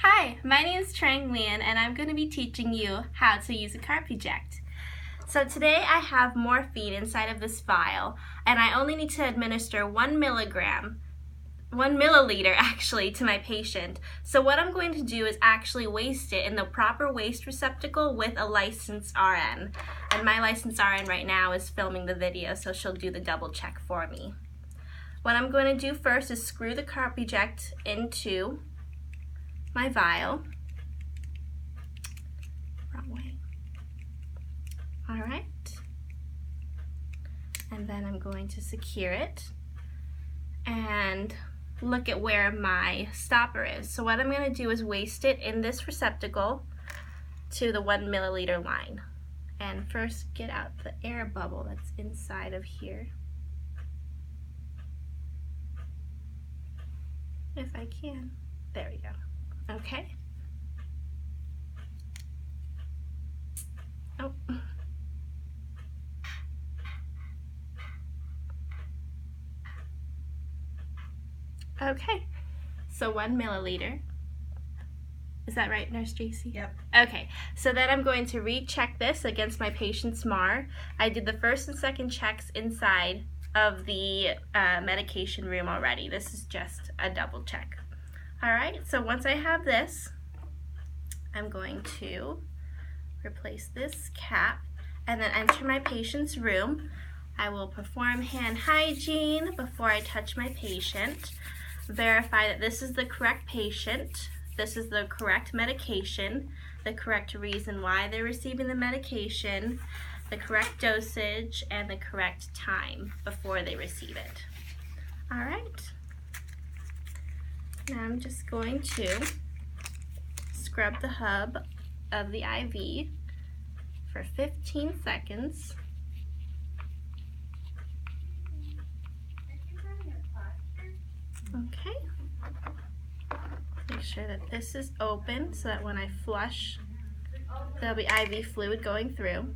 Hi, my name is Nguyen and I'm going to be teaching you how to use a Carpuject. So today I have morphine inside of this vial and I only need to administer 1 milliliter actually to my patient. So what I'm going to do is actually waste it in the proper waste receptacle with a licensed RN. And my licensed RN right now is filming the video, so she'll do the double check for me. What I'm going to do first is screw the Carpuject into my vial. Wrong way. All right. And then I'm going to secure it and look at where my stopper is. So what I'm going to do is waste it in this receptacle to the 1 milliliter line. And first get out the air bubble that's inside of here. If I can. There we go. Okay. Oh. Okay. So 1 milliliter. Is that right, Nurse Tracy? Yep. Okay. So then I'm going to recheck this against my patient's MAR. I did the first and second checks inside of the medication room already. This is just a double check. Alright, so once I have this, I'm going to replace this cap and then enter my patient's room. I will perform hand hygiene before I touch my patient, verify that this is the correct patient, this is the correct medication, the correct reason why they're receiving the medication, the correct dosage, and the correct time before they receive it. Alright. Now I'm just going to scrub the hub of the IV for 15 seconds. Okay. Make sure that this is open so that when I flush, there'll be IV fluid going through.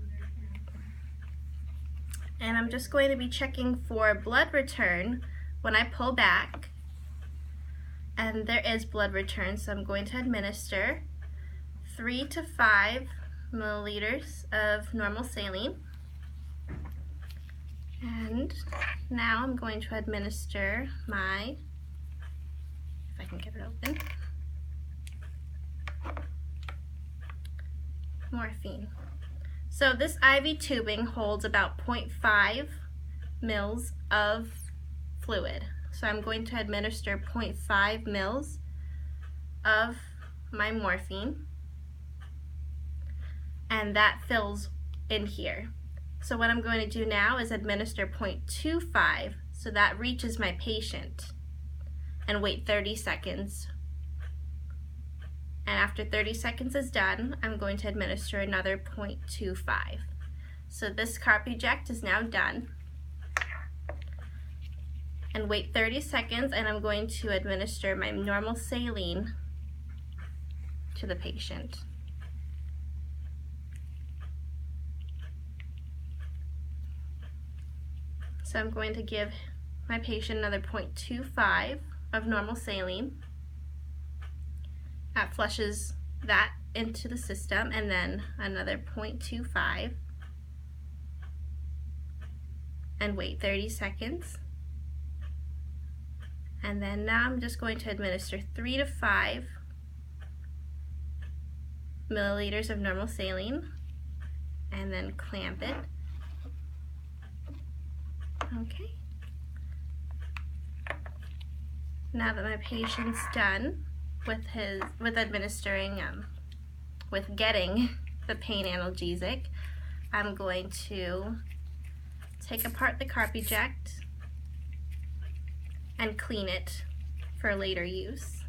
And I'm just going to be checking for blood return when I pull back. And there is blood return, so I'm going to administer 3 to 5 milliliters of normal saline. And now I'm going to administer my, if I can get it open, morphine. So this IV tubing holds about 0.5 mils of fluid. So I'm going to administer 0.5 mils of my morphine, and that fills in here. So what I'm going to do now is administer 0.25, so that reaches my patient, and wait 30 seconds. And after 30 seconds is done, I'm going to administer another 0.25. So this Carpuject is now done. And wait 30 seconds, and I'm going to administer my normal saline to the patient. So I'm going to give my patient another 0.25 of normal saline. That flushes that into the system, and then another 0.25. And wait 30 seconds. And then now I'm just going to administer 3 to 5 milliliters of normal saline and then clamp it. Okay. Now that my patient's done with getting the pain analgesic, I'm going to take apart the Carpuject and clean it for later use.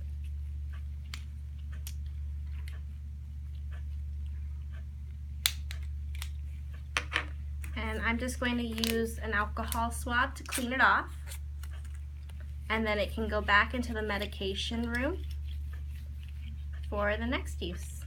And I'm just going to use an alcohol swab to clean it off, and then it can go back into the medication room for the next use.